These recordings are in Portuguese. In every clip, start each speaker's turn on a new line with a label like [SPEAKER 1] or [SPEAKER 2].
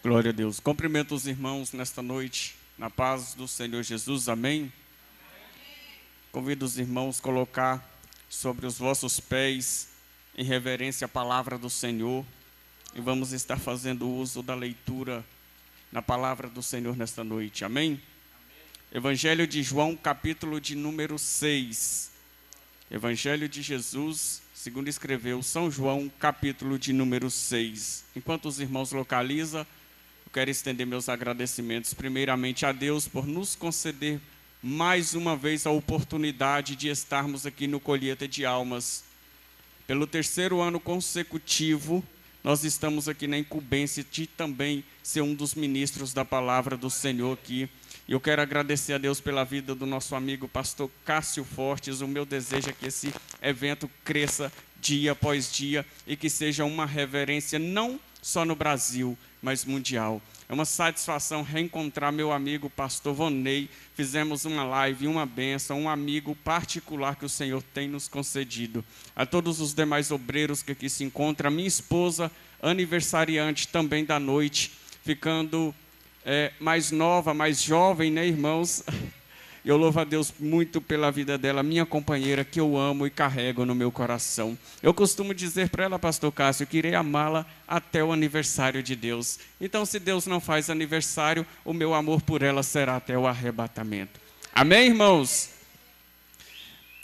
[SPEAKER 1] Glória a Deus. Cumprimento os irmãos nesta noite, na paz do Senhor Jesus. Amém? Convido os irmãos a colocar sobre os vossos pés, em reverência à palavra do Senhor. E vamos estar fazendo uso da leitura na palavra do Senhor nesta noite. Amém? Evangelho de João, capítulo de número 6. Evangelho de Jesus, segundo escreveu São João, capítulo de número 6. Enquanto os irmãos localizam, eu quero estender meus agradecimentos primeiramente a Deus por nos conceder mais uma vez a oportunidade de estarmos aqui no Colheita de Almas. Pelo terceiro ano consecutivo, nós estamos aqui na incumbência de também ser um dos ministros da palavra do Senhor aqui. E eu quero agradecer a Deus pela vida do nosso amigo pastor Cássio Fortes. O meu desejo é que esse evento cresça dia após dia e que seja uma reverência não só no Brasil, mas mundial. É uma satisfação reencontrar meu amigo pastor Vonei. Fizemos uma live, uma bênção, um amigo particular que o Senhor tem nos concedido. A todos os demais obreiros que aqui se encontram, a minha esposa, aniversariante também da noite, ficando mais nova, mais jovem, né, irmãos? Eu louvo a Deus muito pela vida dela, minha companheira, que eu amo e carrego no meu coração. Eu costumo dizer para ela, pastor Cássio, que irei amá-la até o aniversário de Deus. Então, se Deus não faz aniversário, o meu amor por ela será até o arrebatamento. Amém, irmãos?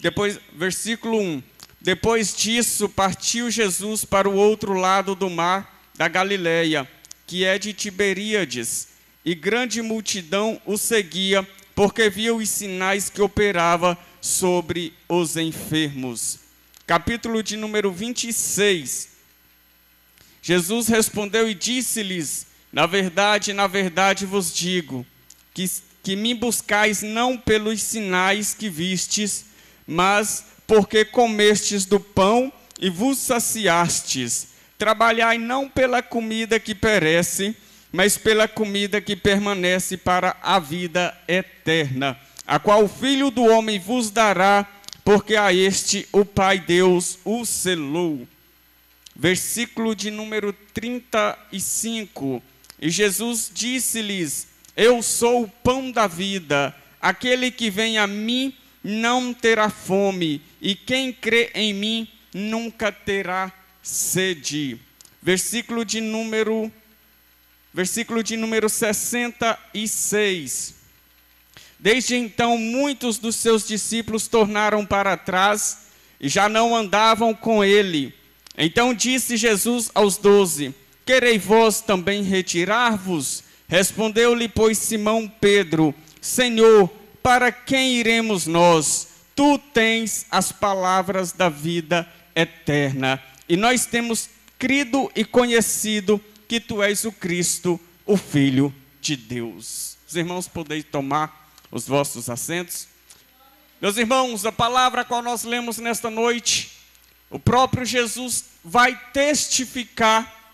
[SPEAKER 1] Depois, versículo 1. Depois disso, partiu Jesus para o outro lado do mar da Galileia, que é de Tiberíades, e grande multidão o seguia, porque via os sinais que operava sobre os enfermos. Capítulo de número 26. Jesus respondeu e disse-lhes: na verdade vos digo, que me buscais não pelos sinais que vistes, mas porque comestes do pão e vos saciastes. Trabalhai não pela comida que perece, mas pela comida que permanece para a vida eterna, a qual o Filho do Homem vos dará, porque a este o Pai Deus o selou. Versículo de número 35. E Jesus disse-lhes: eu sou o pão da vida, aquele que vem a mim não terá fome, e quem crê em mim nunca terá sede. Versículo de número 66. Desde então, muitos dos seus discípulos tornaram para trás e já não andavam com ele. Então disse Jesus aos 12: quereis vós também retirar-vos? Respondeu-lhe, pois, Simão Pedro: Senhor, para quem iremos nós? Tu tens as palavras da vida eterna. E nós temos crido e conhecido que tu és o Cristo, o Filho de Deus. Os irmãos podem tomar os vossos assentos. Meus irmãos, a palavra a qual nós lemos nesta noite, o próprio Jesus vai testificar,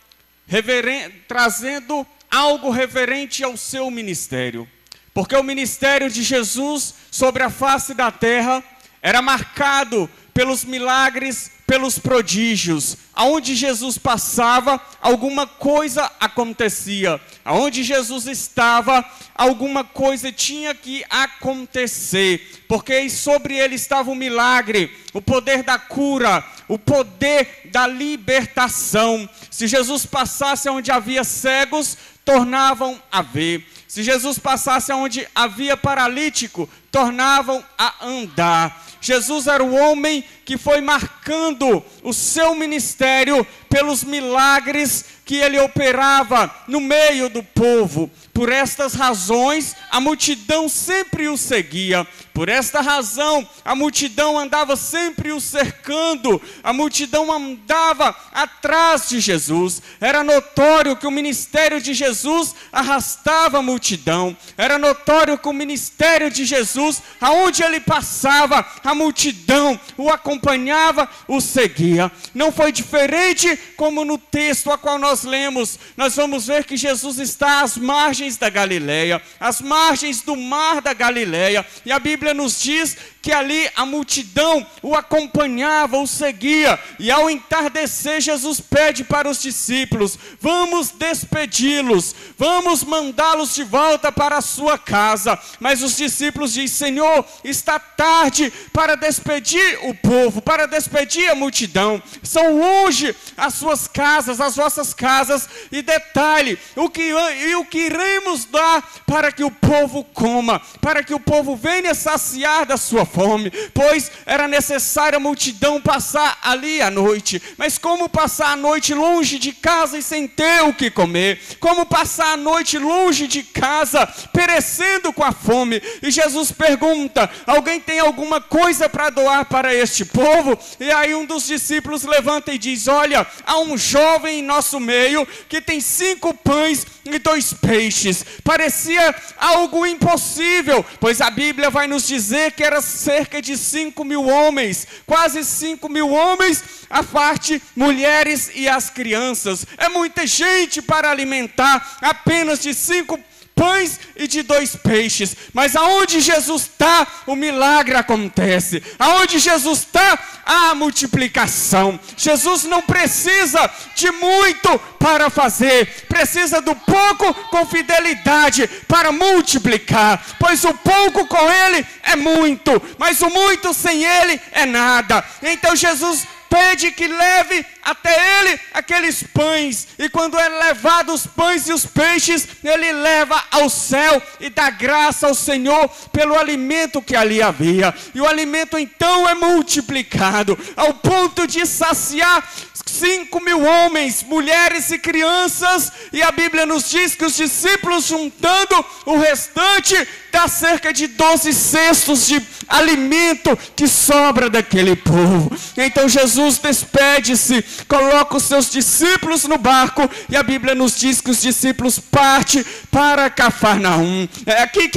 [SPEAKER 1] trazendo algo referente ao seu ministério. Porque o ministério de Jesus sobre a face da terra era marcado pelos milagres, pelos prodígios. Aonde Jesus passava, alguma coisa acontecia. Aonde Jesus estava, alguma coisa tinha que acontecer. Porque sobre ele estava o milagre, o poder da cura, o poder da libertação. Se Jesus passasse onde havia cegos, tornavam a ver. Se Jesus passasse onde havia paralítico, tornavam a andar. Jesus era o homem que foi marcando o seu ministério pelos milagres que ele operava no meio do povo. Por estas razões, a multidão sempre o seguia. Por esta razão, a multidão andava sempre o cercando. A multidão andava atrás de Jesus. Era notório que o ministério de Jesus arrastava a multidão. Era notório que o ministério de Jesus, aonde ele passava, a multidão o acompanhava, o seguia. Não foi diferente como no texto a qual nós lemos, nós vamos ver que Jesus está às margens da Galileia, às margens do mar da Galileia, e a Bíblia nos diz que ali a multidão o acompanhava, o seguia, e ao entardecer Jesus pede para os discípulos: vamos despedi-los, vamos mandá-los de volta para a sua casa. Mas os discípulos dizem: Senhor, está tarde para despedir o povo, para despedir a multidão, são longe as suas casas, as vossas casas, e detalhe, o que iremos dar para que o povo coma, para que o povo venha saciar da sua fome, pois era necessário a multidão passar ali a noite. Mas como passar a noite longe de casa e sem ter o que comer? Como passar a noite longe de casa, perecendo com a fome? E Jesus pergunta: alguém tem alguma coisa para doar para este povo? E aí um dos discípulos levanta e diz: olha, há um jovem em nosso meio que tem 5 pães e 2 peixes. Parecia algo impossível, pois a Bíblia vai nos dizer que era cerca de 5.000 homens, quase 5.000 homens, a parte mulheres e as crianças. É muita gente para alimentar apenas de 5 pães e de 2 peixes. Mas aonde Jesus está, o milagre acontece. Aonde Jesus está, há a multiplicação. Jesus não precisa de muito para fazer, precisa do pouco com fidelidade para multiplicar, pois o pouco com ele é muito, mas o muito sem ele é nada. Então Jesus pede que leve até ele aqueles pães, e quando é levado os pães e os peixes, ele leva ao céu e dá graça ao Senhor pelo alimento que ali havia, e o alimento então é multiplicado, ao ponto de saciar 5.000 homens, mulheres e crianças, e a Bíblia nos diz que os discípulos, juntando o restante, dá cerca de 12 cestos de alimento que sobra daquele povo. Então Jesus despede-se, coloca os seus discípulos no barco, e a Bíblia nos diz que os discípulos partem para Cafarnaum. É aqui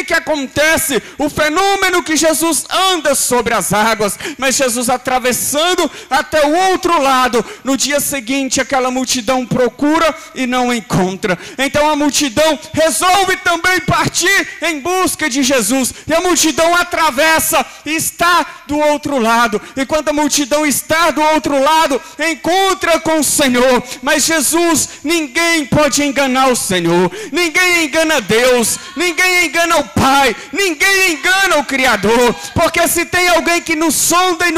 [SPEAKER 1] que acontece o fenômeno que Jesus anda sobre as águas. Mas Jesus atravessando até o outro lado, no dia seguinte aquela multidão procura e não encontra. Então a multidão resolve também partir em busca de Jesus, e a multidão atravessa e está do outro lado. E quando a multidão está do outro lado, encontra com o Senhor. Mas Jesus, ninguém pode enganar o Senhor, ninguém engana Deus, ninguém engana o Pai, ninguém engana o Criador, porque se tem alguém que nos sonda e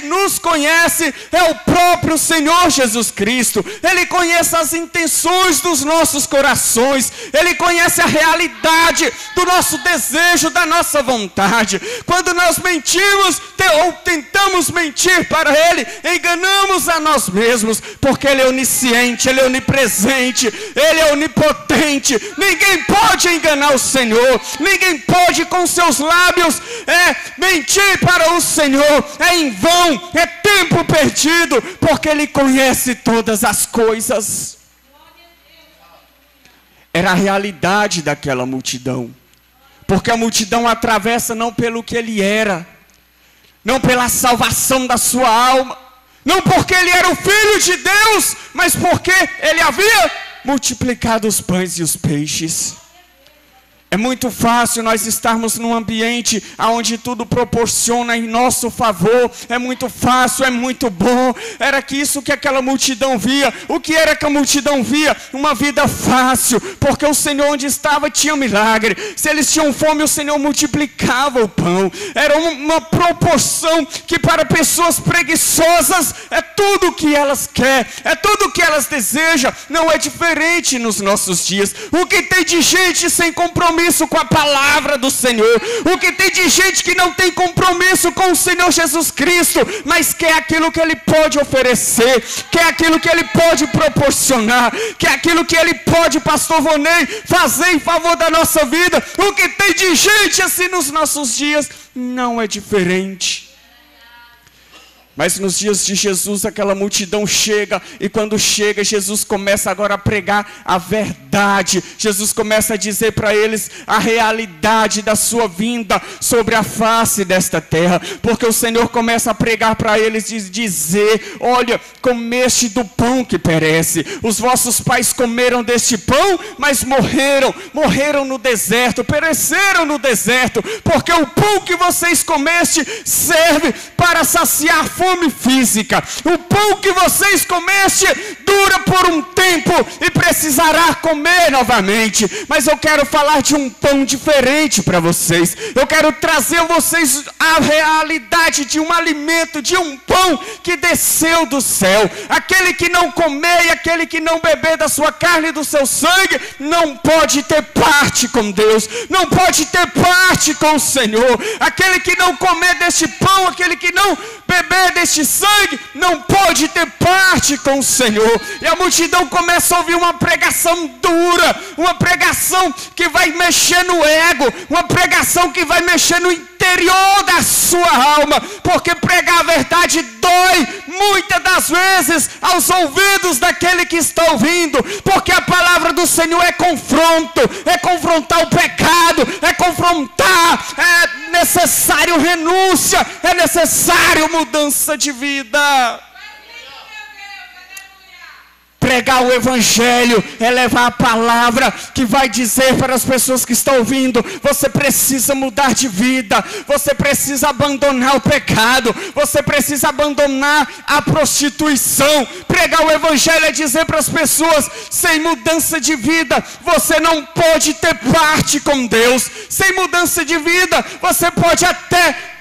[SPEAKER 1] nos conhece, é o próprio Senhor Jesus Cristo. Ele conhece as intenções dos nossos corações, Ele conhece a realidade do nosso desejo, da nossa vontade. Quando nós mentimos ou tentamos mentir para Ele, enganamos a nós mesmos, porque Ele é onisciente, Ele é onipresente, Ele é onipotente. Ninguém pode enganar o Senhor, ninguém pode com seus lábios mentir para o Senhor. É em vão, é tempo perdido, porque Ele conhece todas as coisas. Era a realidade daquela multidão, porque a multidão atravessa não pelo que Ele era, não pela salvação da sua alma, não porque Ele era o Filho de Deus, mas porque Ele havia multiplicado os pães e os peixes. É muito fácil nós estarmos num ambiente onde tudo proporciona em nosso favor. É muito fácil, é muito bom. Era que isso que aquela multidão via. O que era que a multidão via? Uma vida fácil, porque o Senhor onde estava tinha milagre. Se eles tinham fome, o Senhor multiplicava o pão. Era uma proporção que para pessoas preguiçosas é tudo o que elas querem, é tudo o que elas desejam. Não é diferente nos nossos dias. O que tem de gente sem compromisso com a palavra do Senhor, o que tem de gente que não tem compromisso com o Senhor Jesus Cristo, mas quer aquilo que Ele pode oferecer, quer aquilo que Ele pode proporcionar, quer aquilo que Ele pode, pastor Vonei, fazer em favor da nossa vida. O que tem de gente assim nos nossos dias não é diferente. Mas nos dias de Jesus, aquela multidão chega, e quando chega, Jesus começa agora a pregar a verdade. Jesus começa a dizer para eles a realidade da sua vinda sobre a face desta terra. Porque o Senhor começa a pregar para eles e dizer: olha, comeste do pão que perece. Os vossos pais comeram deste pão, mas morreram no deserto, pereceram no deserto. Porque o pão que vocês comeste serve para saciar fome física. O pão que vocês comeste dura por um tempo e precisará comer novamente. Mas eu quero falar de um pão diferente para vocês. Eu quero trazer a vocês a realidade de um alimento, de um pão que desceu do céu. Aquele que não comer e aquele que não beber da sua carne e do seu sangue não pode ter parte com Deus, não pode ter parte com o Senhor. Aquele que não comer deste pão, aquele que não beber deste sangue, não pode ter parte com o Senhor. E a multidão começa a ouvir uma pregação dura, uma pregação que vai mexer no ego, uma pregação que vai mexer no interior da sua alma, porque pregar a verdade dói muitas das vezes aos ouvidos daquele que está ouvindo, porque a palavra do Senhor é confronto, é confrontar o pecado, é confrontar, é necessário renúncia, é necessário mudança de vida. Pregar o evangelho é levar a palavra que vai dizer para as pessoas que estão ouvindo: você precisa mudar de vida, você precisa abandonar o pecado, você precisa abandonar a prostituição. Pregar o evangelho é dizer para as pessoas: sem mudança de vida você não pode ter parte com Deus. Sem mudança de vida você pode até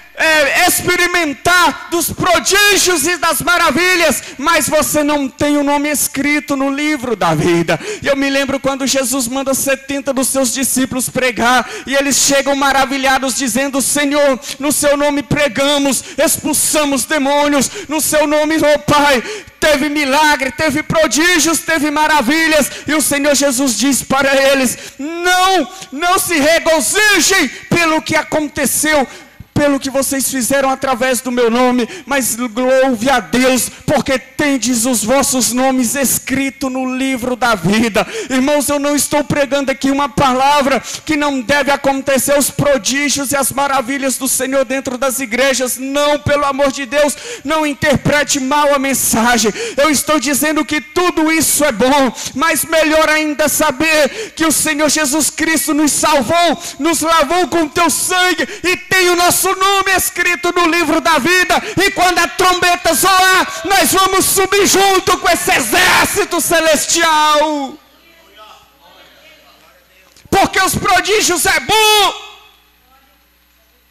[SPEAKER 1] experimentar dos prodígios e das maravilhas, mas você não tem o nome escrito no livro da vida. E eu me lembro quando Jesus manda 70 dos seus discípulos pregar, e eles chegam maravilhados dizendo: Senhor, no seu nome pregamos, expulsamos demônios, no seu nome, ó Pai, teve milagre, teve prodígios, teve maravilhas. E o Senhor Jesus diz para eles: não se regozijem pelo que aconteceu, pelo que vocês fizeram através do meu nome, mas louve a Deus, porque tendes os vossos nomes escritos no livro da vida. Irmãos, eu não estou pregando aqui uma palavra que não deve acontecer os prodígios e as maravilhas do Senhor dentro das igrejas. Não, pelo amor de Deus, não interprete mal a mensagem. Eu estou dizendo que tudo isso é bom, mas melhor ainda saber que o Senhor Jesus Cristo nos salvou, nos lavou com teu sangue e tem o nosso nome escrito no livro da vida. E quando a trombeta soar, nós vamos subir junto com esse exército celestial, porque os prodígios é bom.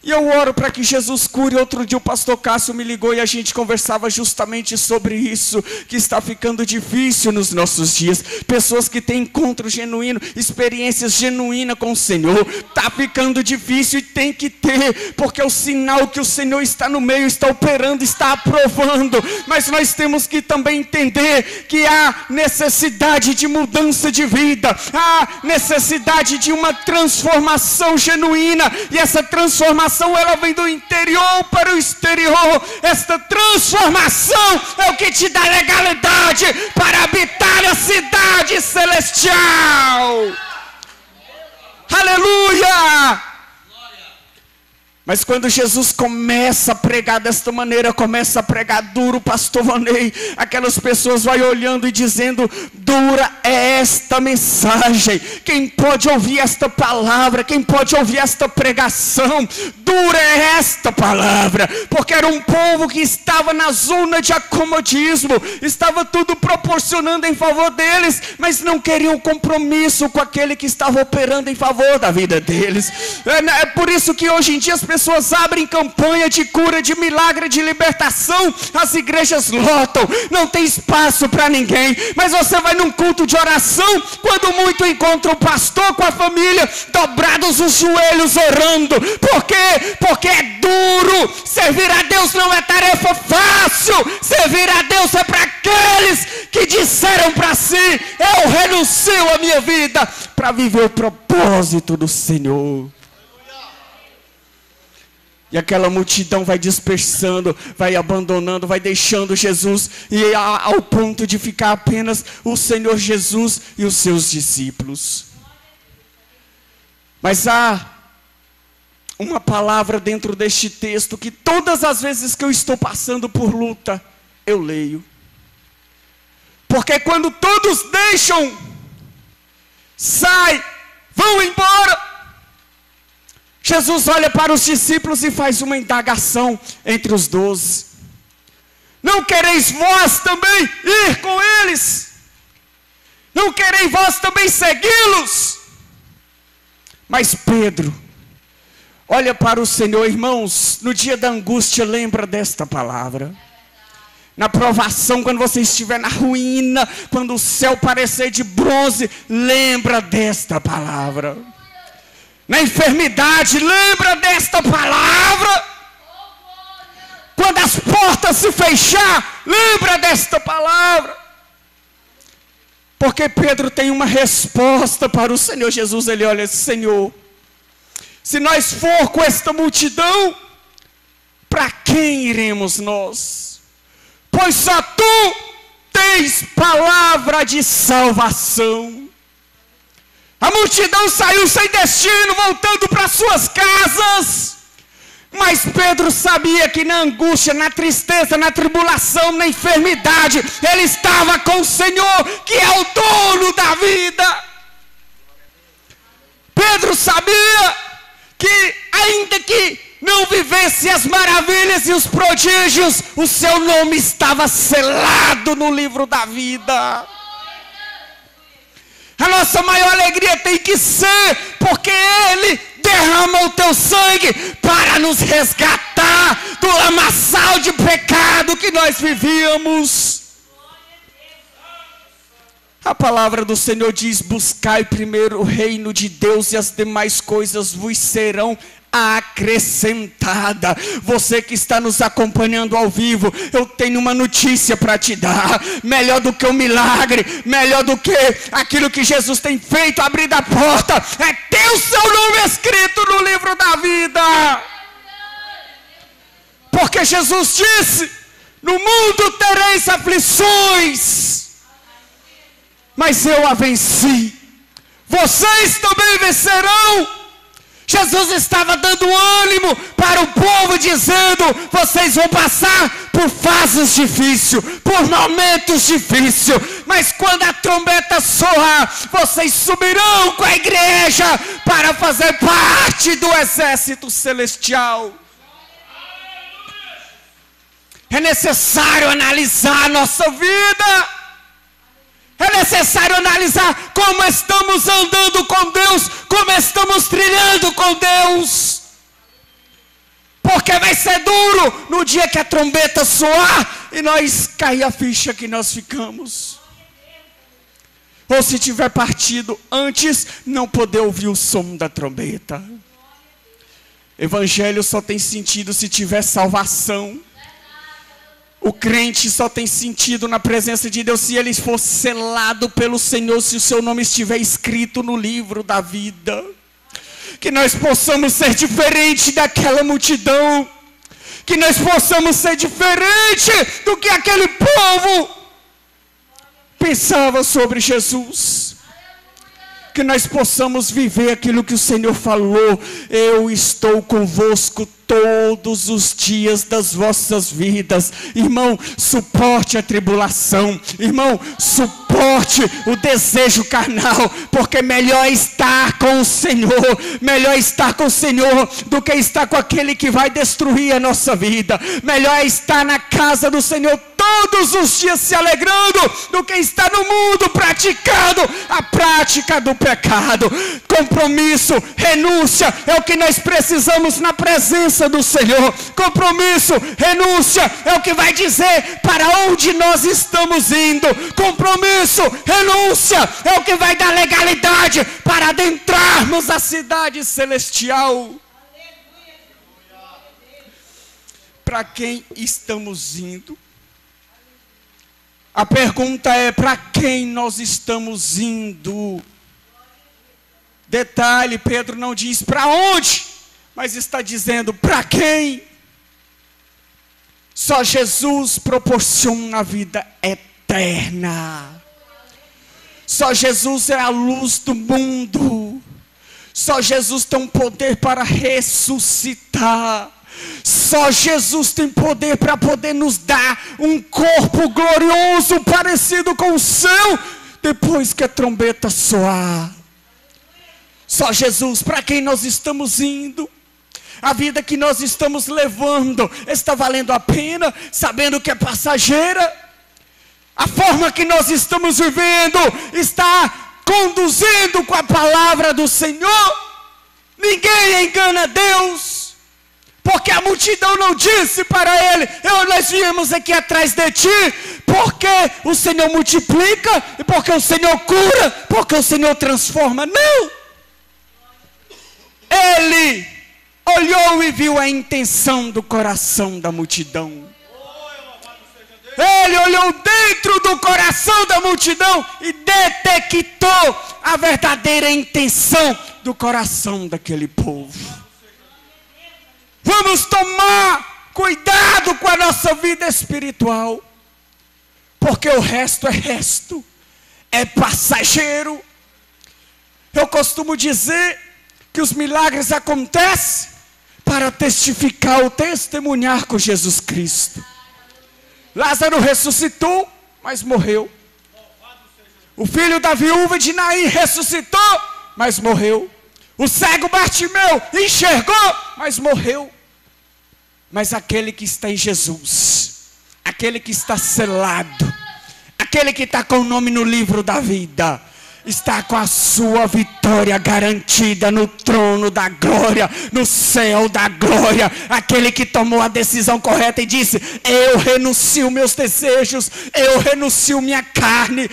[SPEAKER 1] E eu oro para que Jesus cure. Outro dia o pastor Cássio me ligou e a gente conversava justamente sobre isso, que está ficando difícil nos nossos dias. Pessoas que têm encontro genuíno, experiências genuínas com o Senhor, está ficando difícil e tem que ter, porque é o sinal que o Senhor está no meio, está operando, está aprovando. Mas nós temos que também entender que há necessidade de mudança de vida, há necessidade de uma transformação genuína, e essa transformação ela vem do interior para o exterior. Esta transformação é o que te dá legalidade para habitar a cidade celestial. Aleluia! Mas quando Jesus começa a pregar desta maneira, começa a pregar duro, pastor Vanei, aquelas pessoas vão olhando e dizendo: dura é esta mensagem, quem pode ouvir esta palavra, quem pode ouvir esta pregação? Dura é esta palavra, porque era um povo que estava na zona de acomodismo, estava tudo proporcionando em favor deles, mas não queriam compromisso com aquele que estava operando em favor da vida deles. É por isso que hoje em dia as pessoas abrem campanha de cura, de milagre, de libertação, as igrejas lotam, não tem espaço para ninguém. Mas você vai num culto de oração, quando muito encontra o pastor com a família, dobrados os joelhos orando. Por quê? Porque é duro. Servir a Deus não é tarefa fácil. Servir a Deus é para aqueles que disseram para si: eu renuncio a minha vida para viver o propósito do Senhor. E aquela multidão vai dispersando, vai abandonando, vai deixando Jesus, e ao ponto de ficar apenas o Senhor Jesus e os seus discípulos. Mas há uma palavra dentro deste texto que todas as vezes que eu estou passando por luta, eu leio. Porque quando todos deixam, saem, vão embora, Jesus olha para os discípulos e faz uma indagação entre os 12. Não quereis vós também ir com eles? Não quereis vós também segui-los? Mas Pedro olha para o Senhor, irmãos, no dia da angústia, lembra desta palavra. Na provação, quando você estiver na ruína, quando o céu parecer de bronze, lembra desta palavra. Na enfermidade, lembra desta palavra. Quando as portas se fechar, lembra desta palavra. Porque Pedro tem uma resposta para o Senhor Jesus. Ele olha, Senhor, se nós for com esta multidão, para quem iremos nós? Pois só tu tens palavra de salvação. A multidão saiu sem destino, voltando para suas casas. Mas Pedro sabia que na angústia, na tristeza, na tribulação, na enfermidade, ele estava com o Senhor, que é o dono da vida. Pedro sabia que, ainda que não vivesse as maravilhas e os prodígios, o seu nome estava selado no livro da vida. A nossa maior alegria tem que ser porque Ele derrama o teu sangue para nos resgatar do lamaçal de pecado que nós vivíamos. A palavra do Senhor diz, buscai primeiro o reino de Deus e as demais coisas vos serão acrescentada. Você que está nos acompanhando ao vivo, eu tenho uma notícia para te dar. Melhor do que o milagre, melhor do que aquilo que Jesus tem feito, abrir a porta, é ter o seu nome escrito no livro da vida. Porque Jesus disse, no mundo tereis aflições, mas eu a venci. Vocês também vencerão. Jesus estava dando ânimo para o povo, dizendo, vocês vão passar por fases difíceis, por momentos difíceis, mas quando a trombeta soar, vocês subirão com a igreja para fazer parte do exército celestial. É necessário analisar a nossa vida. É necessário analisar como estamos andando com Deus, como estamos trilhando com Deus. Porque vai ser duro no dia que a trombeta soar e nós cair a ficha que nós ficamos. Ou se tiver partido antes, não poder ouvir o som da trombeta. Evangelho só tem sentido se tiver salvação. O crente só tem sentido na presença de Deus se ele for selado pelo Senhor, se o seu nome estiver escrito no livro da vida. Que nós possamos ser diferente daquela multidão. Que nós possamos ser diferente do que aquele povo pensava sobre Jesus. Que nós possamos viver aquilo que o Senhor falou. Eu estou convosco todos os dias das vossas vidas. Irmão, suporte a tribulação. Irmão, suporte o desejo carnal. Porque melhor estar com o Senhor. Melhor estar com o Senhor do que estar com aquele que vai destruir a nossa vida. Melhor é estar na casa do Senhor todos os dias se alegrando do que estar no mundo praticando a prática do pecado. Compromisso, renúncia é o que nós precisamos na presença do Senhor. Compromisso, renúncia é o que vai dizer para onde nós estamos indo. Compromisso, renúncia é o que vai dar legalidade para adentrarmos a cidade celestial. Para quem estamos indo? A pergunta é, para quem nós estamos indo? Detalhe, Pedro não diz para onde, mas está dizendo: para quem? Só Jesus proporciona a vida eterna. Só Jesus é a luz do mundo. Só Jesus tem poder para ressuscitar. Só Jesus tem poder para poder nos dar um corpo glorioso parecido com o seu, depois que a trombeta soar. Só Jesus. Para quem nós estamos indo? A vida que nós estamos levando está valendo a pena, sabendo que é passageira? A forma que nós estamos vivendo está conduzindo com a palavra do Senhor? Ninguém engana Deus, porque a multidão não disse para ele: nós viemos aqui atrás de ti, porque o Senhor multiplica, porque o Senhor cura, porque o Senhor transforma. Não! Ele olhou e viu a intenção do coração da multidão. Ele olhou dentro do coração da multidão e detectou a verdadeira intenção do coração daquele povo. Vamos tomar cuidado com a nossa vida espiritual, porque o resto é passageiro. Eu costumo dizer que os milagres acontecem para testificar ou testemunhar com Jesus Cristo. Lázaro ressuscitou, mas morreu. O filho da viúva de Naim ressuscitou, mas morreu. O cego Bartimeu enxergou, mas morreu. Mas aquele que está em Jesus, aquele que está selado, aquele que está com o nome no livro da vida, está com a sua vitória garantida no trono da glória, no céu da glória. Aquele que tomou a decisão correta e disse: eu renuncio meus desejos, eu renuncio minha carne,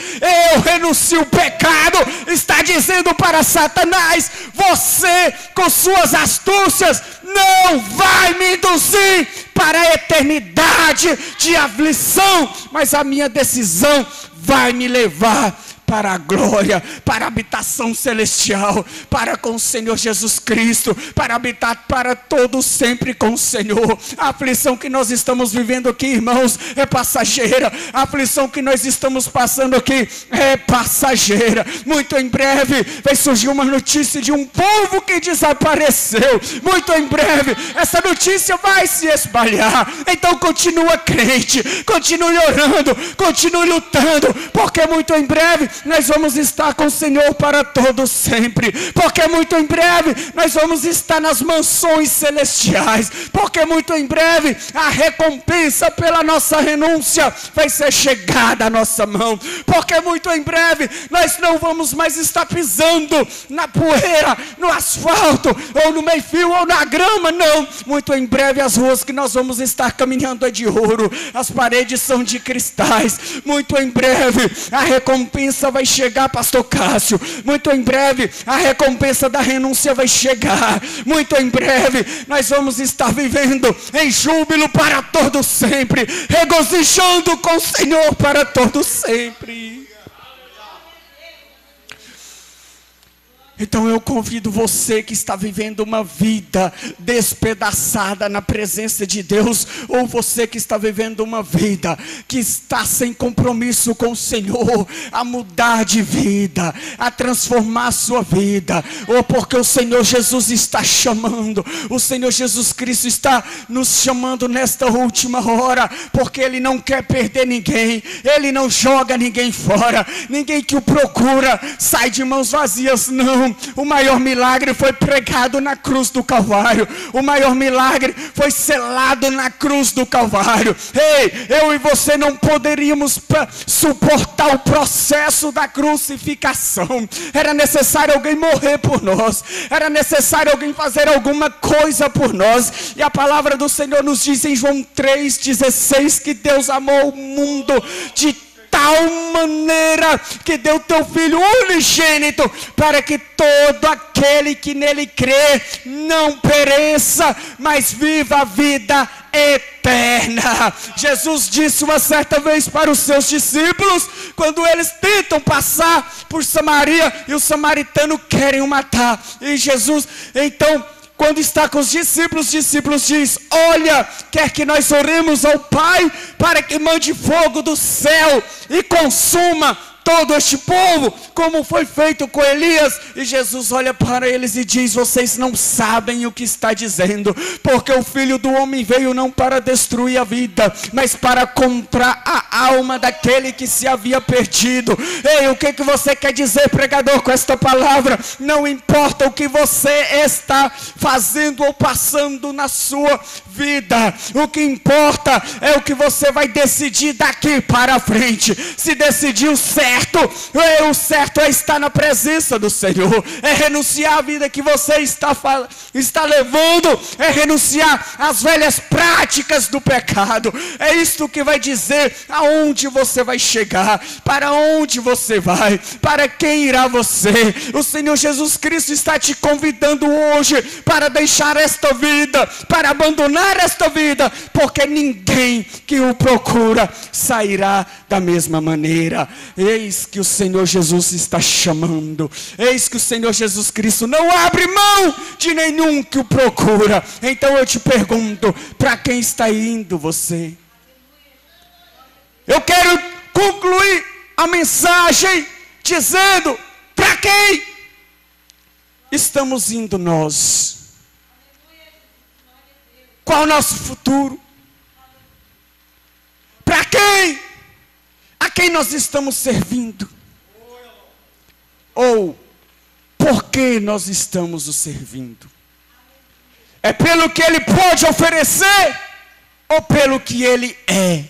[SPEAKER 1] eu renuncio o pecado. Está dizendo para Satanás: você com suas astúcias não vai me induzir para a eternidade de aflição, mas a minha decisão vai me levar para a glória, para a habitação celestial, para com o Senhor Jesus Cristo, para habitar para todos sempre com o Senhor. A aflição que nós estamos vivendo aqui, irmãos, é passageira. A aflição que nós estamos passando aqui é passageira. Muito em breve vai surgir uma notícia de um povo que desapareceu. Muito em breve essa notícia vai se espalhar. Então continua crente, continue orando, continue lutando, porque muito em breve nós vamos estar com o Senhor para todos sempre, porque muito em breve nós vamos estar nas mansões celestiais, porque muito em breve a recompensa pela nossa renúncia vai ser chegada à nossa mão, porque muito em breve nós não vamos mais estar pisando na poeira, no asfalto, ou no meio-fio, ou na grama, não. Muito em breve as ruas que nós vamos estar caminhando é de ouro, as paredes são de cristais. Muito em breve a recompensa vai chegar, pastor Cássio. Muito em breve a recompensa da renúncia vai chegar. Muito em breve nós vamos estar vivendo em júbilo para todo sempre, regozijando com o Senhor para todo sempre. Então eu convido você que está vivendo uma vida despedaçada na presença de Deus, ou você que está vivendo uma vida que está sem compromisso com o Senhor, a mudar de vida, a transformar a sua vida, ou porque o Senhor Jesus está chamando, o Senhor Jesus Cristo está nos chamando nesta última hora, porque Ele não quer perder ninguém, Ele não joga ninguém fora, ninguém que o procura sai de mãos vazias, não. O maior milagre foi pregado na cruz do Calvário. O maior milagre foi selado na cruz do Calvário. Ei, eu e você não poderíamos suportar o processo da crucificação. Era necessário alguém morrer por nós. Era necessário alguém fazer alguma coisa por nós. E a palavra do Senhor nos diz em João 3,16 que Deus amou o mundo de tal maneira que deu teu Filho unigênito, para que todo aquele que nele crê não pereça, mas viva a vida eterna. Jesus disse uma certa vez para os seus discípulos, quando eles tentam passar por Samaria e os samaritanos querem o matar, e Jesus então quando está com os discípulos diz: olha, quer que nós oremos ao Pai para que mande fogo do céu e consuma todo este povo, como foi feito com Elias. E Jesus olha para eles e diz: vocês não sabem o que está dizendo, porque o Filho do Homem veio não para destruir a vida, mas para comprar a alma daquele que se havia perdido. Ei, o que você quer dizer, pregador, com esta palavra? Não importa o que você está fazendo ou passando na sua vida, o que importa é o que você vai decidir daqui para frente. Se decidiu certo, o certo é estar na presença do Senhor, é renunciar à vida que você está levando, é renunciar às velhas práticas do pecado. É isto que vai dizer aonde você vai chegar, para onde você vai, para quem irá você. O Senhor Jesus Cristo está te convidando hoje para deixar esta vida, para abandonar esta vida, porque ninguém que o procura sairá da mesma maneira. Eis que o Senhor Jesus está chamando, eis que o Senhor Jesus Cristo não abre mão de nenhum que o procura. Então eu te pergunto, para quem está indo você? Eu quero concluir a mensagem dizendo: para quem estamos indo nós? Qual o nosso futuro? Para quem? A quem nós estamos servindo? Ou por que nós estamos o servindo? É pelo que ele pode oferecer ou pelo que ele é?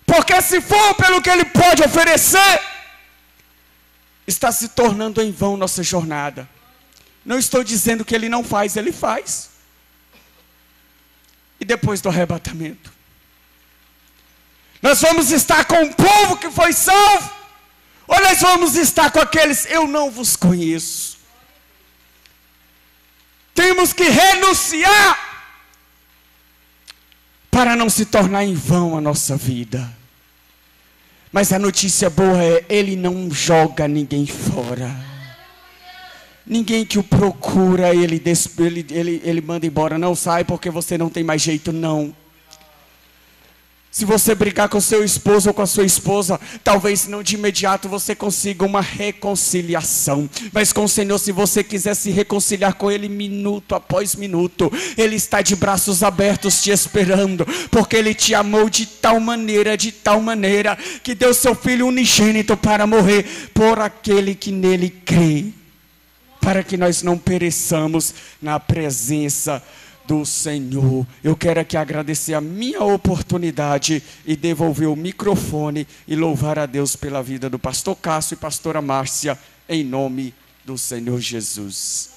[SPEAKER 1] Porque se for pelo que ele pode oferecer, está se tornando em vão nossa jornada. Não estou dizendo que ele não faz, ele faz. E depois do arrebatamento, nós vamos estar com o povo que foi salvo, ou nós vamos estar com aqueles: eu não vos conheço. Temos que renunciar para não se tornar em vão a nossa vida. Mas a notícia boa é: ele não joga ninguém fora. Ninguém que o procura, ele manda embora. Não sai porque você não tem mais jeito, não. Se você brigar com seu esposo ou com a sua esposa, talvez não de imediato você consiga uma reconciliação. Mas com o Senhor, se você quiser se reconciliar com Ele minuto após minuto, Ele está de braços abertos te esperando. Porque Ele te amou de tal maneira, que deu seu Filho unigênito para morrer por aquele que nele crê, para que nós não pereçamos na presença do Senhor. Eu quero aqui agradecer a minha oportunidade e devolver o microfone e louvar a Deus pela vida do pastor Cássio e pastora Márcia, em nome do Senhor Jesus.